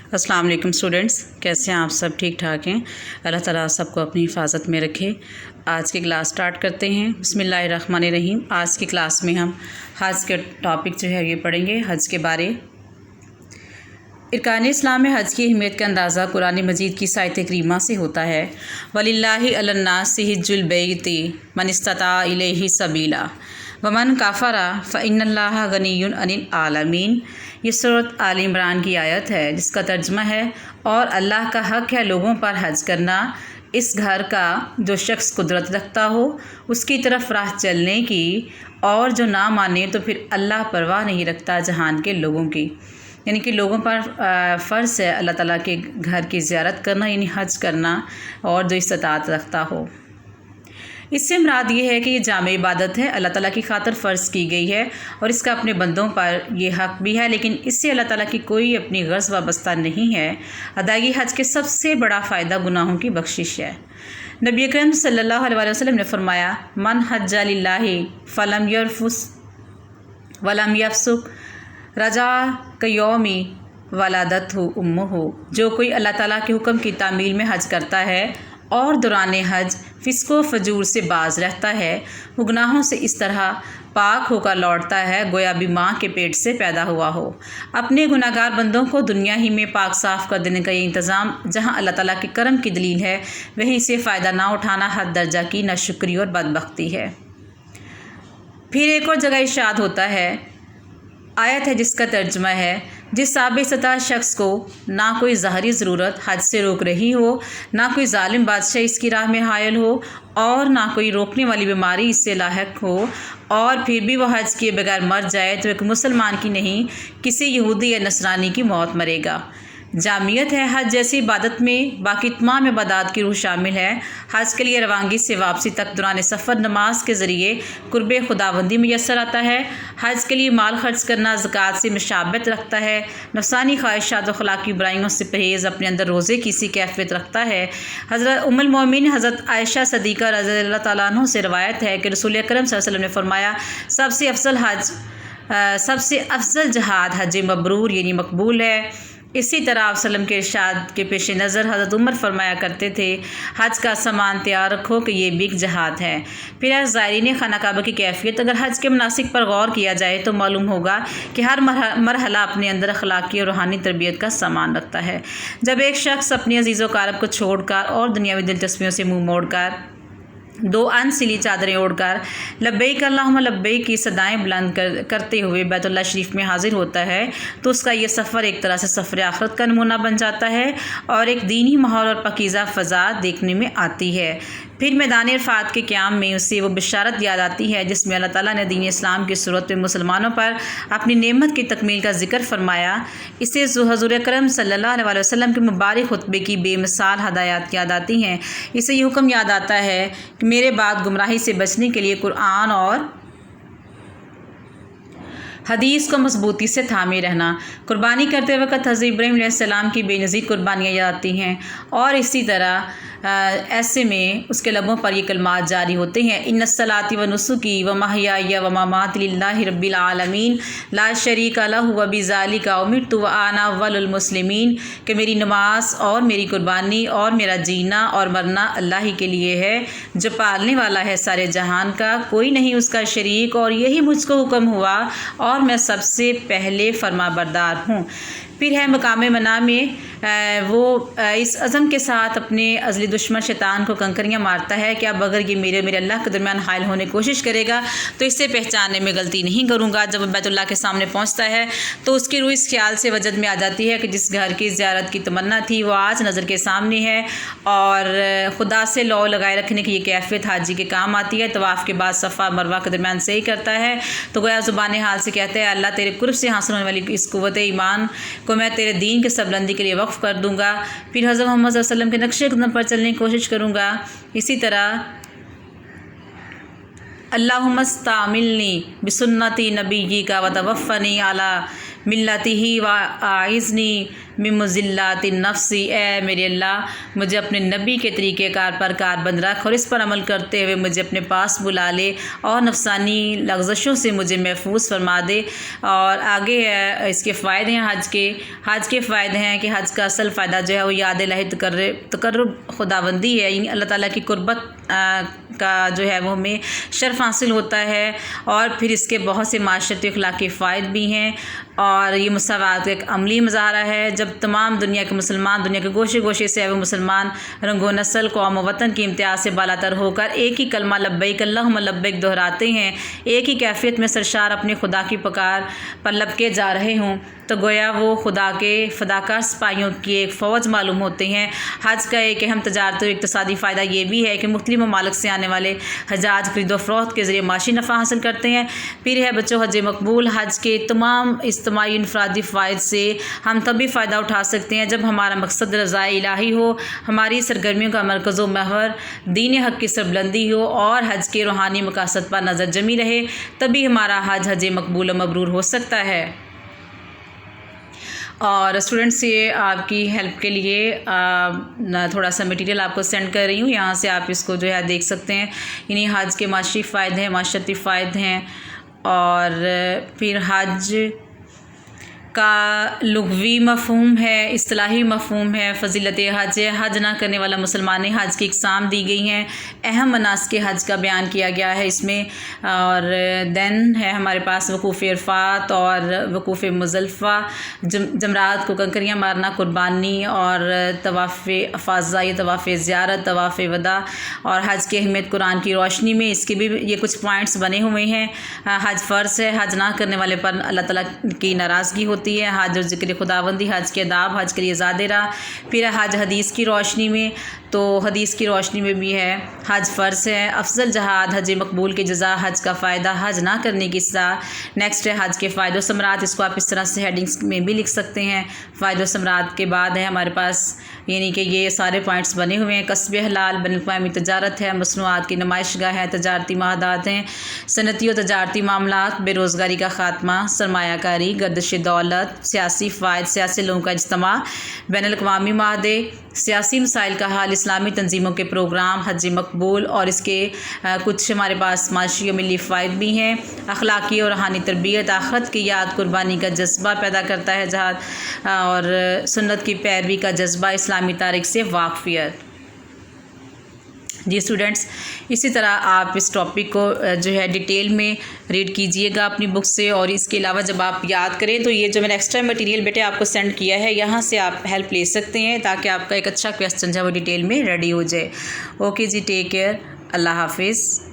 अस्सलाम वालेकुम स्टूडेंट्स, कैसे हैं आप? सब ठीक ठाक हैं। अल्लाह ताला सबको अपनी हिफाजत में रखे। आज की क्लास स्टार्ट करते हैं। बिस्मिल्लाहिर्रहमानिर्रहीम। आज की क्लास में हम हज के टॉपिक जो है ये पढ़ेंगे, हज के बारे। इरकान इस्लाम में हज की अहमियत का अंदाज़ा कुरान मजीद की आयत करीमा से होता है। वलिल्लाहि अलन्नासि हिज्जुल बैति मन इस्तता इलैहि सबीला वमन काफ़रा फ़इन्नल्लाहा गनियुन अनिल आलमीन। ये सूरत आल इमरान की आयत है जिसका तर्जुमा है, और अल्लाह का हक़ है लोगों पर हज करना, इस घर का जो शख्स कुदरत रखता हो उसकी तरफ राह चलने की, और जो ना माने तो फिर अल्लाह परवाह नहीं रखता जहान के लोगों की। यानी कि लोगों पर फ़र्ज़ है अल्लाह ताला के घर की ज़ियारत करना, यानी हज करना, और जो इस्तात रखता हो। इससे मुराद ये है कि ये जामे इबादत है, अल्लाह ताला की खातिर फ़र्ज़ की गई है, और इसका अपने बंदों पर ये हक़ भी है, लेकिन इससे अल्लाह ताला की कोई अपनी गर्ज़ वाबस्ता नहीं है। अदायगी हज के सबसे बड़ा फ़ायदा गुनाहों की बख्शिश है। नबी अकरम सल्लल्लाहु अलैहि वसल्लम ने फरमाया, मन हज्जा लिल्लाहि फलम यरफुस वलम यफसुक रजा कयौमी वलादतहु उम्मुहु। जो कोई अल्लाह ताला के हुक्म की तामील में हज करता है और दौरान हज फ़िस्को फजूर से बाज रहता है, वो गुनाहों से इस तरह पाक होकर लौटता है गोया भी माँ के पेट से पैदा हुआ हो। अपने गुनाहगार बंदों को दुनिया ही में पाक साफ़ कर देने का ये इंतज़ाम जहाँ अल्लाह ताला के करम की दलील है, वहीं से फ़ायदा ना उठाना हद दर्जा की नाशुक्री और बदबख्ती है। फिर एक और जगह इरशाद होता है, आयत है जिसका तर्जुमा है, जिस साबित शख्स को ना कोई ज़ाहरी ज़रूरत हज से रोक रही हो, ना कोई ज़ालिम बादशाह इसकी राह में हायल हो, और ना कोई रोकने वाली बीमारी इससे लाहक हो, और फिर भी वह हज किए बगैर मर जाए तो एक मुसलमान की नहीं, किसी यहूदी या नसरानी की मौत मरेगा। जामियत है हज जैसी इबादत में बाकी तमाम इबादत की रूह शामिल है। हज के लिए रवानगी से वापसी तक दौरान सफ़र नमाज के ज़रिए कुर्ब खुदाबंदी मैसर आता है। हज के लिए माल खर्च करना ज़कात से मुशाबत रखता है। नफसानी ख्वाहिशात व अखलाकी बुराइयों से परहेज़ अपने अंदर रोज़े की सी कैफियत रखता है। हज़रत उम्मुल मोमिनीन हज़रत आयशा सदीक़ा रज़ियल्लाहु तआला अन्हा से रवायत है कि रसूल अकरम सल्लल्लाहु अलैहि वसल्लम ने फरमाया, सबसे अफजल जहाद हज मबरूर यानी मकबूल है। इसी तरह आप सल्लम के इरशाद के पेश नज़र हज़रत उमर फरमाया करते थे, हज का सामान तैयार रखो कि ये बिग जहाद है। फिर आज ज़ायरीन खाना काबा की कैफियत अगर हज के मनासिक पर गौर किया जाए तो मालूम होगा कि हर मरहला अपने अंदर अखलाकी और रूहानी तरबियत का सामान रखता है। जब एक शख्स अपनी अजीज़ व कारब को छोड़कर और दुनियावी दिलचस्पियों से मुँह मोड़कर दो अनसिली चादरें ओढ़कर लब्बैक अल्लाहुम्मा लब्बैक की सदाएं बुलंद करते हुए बैतुल्लाह शरीफ में हाजिर होता है, तो उसका ये सफ़र एक तरह से सफ़र आखिरत का नमूना बन जाता है, और एक दीनी माहौल और पकीज़ा फ़ज़ा देखने में आती है। फिर मैदान इरफात के क़याम में उसे वो बिशारत याद आती है जिसमें अल्लाह ताला ने दीन इस्लाम की सूरत में मुसलमानों पर अपनी नेमत की तकमील का जिक्र फरमाया। इसे हुज़ूर अकरम सल्लल्लाहु अलैहि वसल्लम के मुबारक खुतबे की बेमिसाल हदायत याद आती हैं। इसे ये हुक्म याद आता है कि मेरे बाद गुमराही से बचने के लिए कुरान और हदीस को मजबूती से थामे रहना। कुर्बानी करते वक्त हज़रत इब्राहीम अलैहिस्सलाम की बेनज़ीर कुर्बानियाँ याद आती हैं, और इसी तरह ऐसे में उसके लबों पर ये कलमात जारी होते हैं, इन्नस्सलाती व नुसुकी व महयाया व ममाती लिल्लाहि रब्बिल आलमीन ला शरीका लहु व बिज़ालिका उमिरतु व आना अव्वलुल मुस्लिमीन। कि मेरी नमाज और मेरी कुर्बानी और मेरा जीना और मरना अल्लाह ही के लिए है, जो पालने वाला है सारे जहान का, कोई नहीं उसका शरीक, और यही मुझको हुक्म हुआ और मैं सबसे पहले फरमाबरदार हूँ। फिर है मकाम मना में वो इस अज़म के साथ अपने अज़ली दुश्मन शैतान को कंकरियाँ मारता है कि अब अगर ये मेरे अल्लाह के दरमियान हायल होने की कोशिश करेगा तो इससे पहचानने में गलती नहीं करूँगा। जब बैतुल्लाह के सामने पहुँचता है तो उसकी रूह इस ख्याल से वजद में आ जाती है कि जिस घर की ज़ियारत की तमन्ना थी वो आज नज़र के सामने है, और खुदा से लौ लगाए रखने की ये कैफियत हाजी के काम आती है। तवाफ़ के बाद सफ़ा मरवा के दरमियान से ही करता है तो गोया ज़ुबान हाल से कहता है, अल्लाह तेरे कुर्ब से हासिल होने वाली इस कुव्वत ईमान को मैं तेरे दीन के सबलंदी के लिए वक्फ़ कर दूँगा। फिर हज़रत मोहम्मद सल्लल्लाहु अलैहि वसल्लम के नक्शे कदम पर चलने की कोशिश करूँगा। इसी तरह अल्लाहुम्मा इस्तामिलनी बिसुन्नती नबीय्यिका व तवफ़्फ़नी अला ملتی ہی واعذنی من مضلات النفسی، اے میرے اللہ مجھے اپنے نبی کے طریقۂ کار پر کاربند رکھ اور اس پر عمل کرتے ہوئے مجھے اپنے پاس بلا لے اور نفسانی لغزشوں سے مجھے محفوظ فرما دے۔ اور آگے ہے اس کے فائدے ہیں حج کے فائدے ہیں کہ حج کا اصل فائدہ جو ہے وہ یاد الہی تقرب خداوندی ہے، یعنی اللہ تعالیٰ کی قربت کا جو ہے وہ ہمیں شرف حاصل ہوتا ہے، اور پھر اس کے بہت سے معاشرتی اخلاقی فائد بھی ہیں، اور یہ مساوات کا ایک عملی مظاہرہ ہے۔ جب تمام دنیا کے مسلمان دنیا کے گوشے گوشے سے وہ مسلمان رنگ و نسل قوم و وطن کی امتیاز سے بالا تر ہو کر ایک ہی کلمہ لبیک اللہم لبیک دہراتے ہیں، ایک ہی کیفیت میں سرشار اپنے خدا کی پکار پر لبکے جا رہے ہوں، تو گویا وہ خدا کے فداکار سپاہیوں کی ایک فوج معلوم ہوتے ہیں۔ حج کا ایک اہم تجارتی اور اقتصادی فائدہ یہ بھی ہے کہ مختلف ممالک سے آنے والے حجاج خرید و فروخت کے ذریعے معاشی نفع حاصل کرتے ہیں۔ پھر ہے بچوں حج مقبول، حج کے تمام اجتماعی انفرادی فوائد سے ہم تبھی فائدہ اٹھا سکتے ہیں جب ہمارا مقصد رضائے الہی ہو، ہماری سرگرمیوں کا مرکز و محور دین حق کی سربلندی ہو، اور حج کے روحانی مقاصد پر نظر جمی رہے، تبھی ہمارا حج مقبول و مبرور ہو سکتا ہے۔ اور اسٹوڈنٹس یہ آپ کی ہیلپ کے لیے تھوڑا سا مٹیریل آپ کو سینڈ کر رہی ہوں، یہاں سے آپ اس کو جو ہے دیکھ سکتے ہیں، یعنی حج کے معاشی فائدے ہیں، معاشرتی فائدے ہیں، اور پھر حج کا لغوی مفہوم ہے، اصطلاحی مفہوم ہے، فضیلت حج ہے، حج نہ کرنے والا مسلمان حج کی اقسام دی گئی ہیں، اہم مناسک حج کا بیان کیا گیا ہے اس میں، اور دین ہے ہمارے پاس وقوف عرفات اور وقوف مزدلفہ، جمرات کو کنکریاں مارنا، قربانی، اور طواف افاضہ یا طواف زیارت، طواف وداع، اور حج کی اہمیت قرآن کی روشنی میں اس کے بھی یہ کچھ پوائنٹس بنے ہوئے ہیں۔ حج فرض ہے، حج نہ کرنے والے پر اللہ تعالیٰ کی ناراضگی ہوتی ہے، حج اور ذکر خداوندی، حج کے آداب، حج کے لیے زیادہ راہ، پھر حج حدیث کی روشنی میں، تو حدیث کی روشنی میں بھی ہے حج فرض ہے، افضل جہاد، حج مقبول کی جزا، حج کا فائدہ، حج نہ کرنے کی سزا۔ نیکسٹ ہے حج کے فائدہ و ثمرات، اس کو آپ اس طرح سے ہیڈنگس میں بھی لکھ سکتے ہیں۔ فائدہ و ثمرات کے بعد ہے ہمارے پاس یعنی کہ یہ سارے پوائنٹس بنے ہوئے ہیں، کسب حلال، بین الاقوامی تجارت ہے، مصنوعات کی نمائش گاہ ہے، تجارتی معاہدات ہیں، صنعتی و تجارتی معاملات، بے روزگاری کا خاتمہ، سرمایہ کاری، گردش دولت، سیاسی فائد، سیاسی لوگوں کا اجتماع، بین الاقوامی معاہدے، سیاسی مسائل کا حل، اسلامی تنظیموں کے پروگرام، حج مقبول، اور اس کے کچھ ہمارے پاس معاشی و ملی فوائد بھی ہیں، اخلاقی اور روحانی تربیت، آخرت کی یاد، قربانی کا جذبہ پیدا کرتا ہے جہاد، اور سنت کی پیروی کا جذبہ، اسلامی تاریخ سے واقفیت۔ جی اسٹوڈنٹس، اسی طرح آپ اس ٹاپک کو جو ہے ڈیٹیل میں ریڈ کیجئے گا اپنی بک سے، اور اس کے علاوہ جب آپ یاد کریں تو یہ جو میں نے ایکسٹرا مٹیریل بیٹے آپ کو سینڈ کیا ہے، یہاں سے آپ ہیلپ لے سکتے ہیں تاکہ آپ کا ایک اچھا کویسچن جو ہے وہ ڈیٹیل میں ریڈی ہو جائے۔ اوکے جی، ٹیک کیئر، اللہ حافظ۔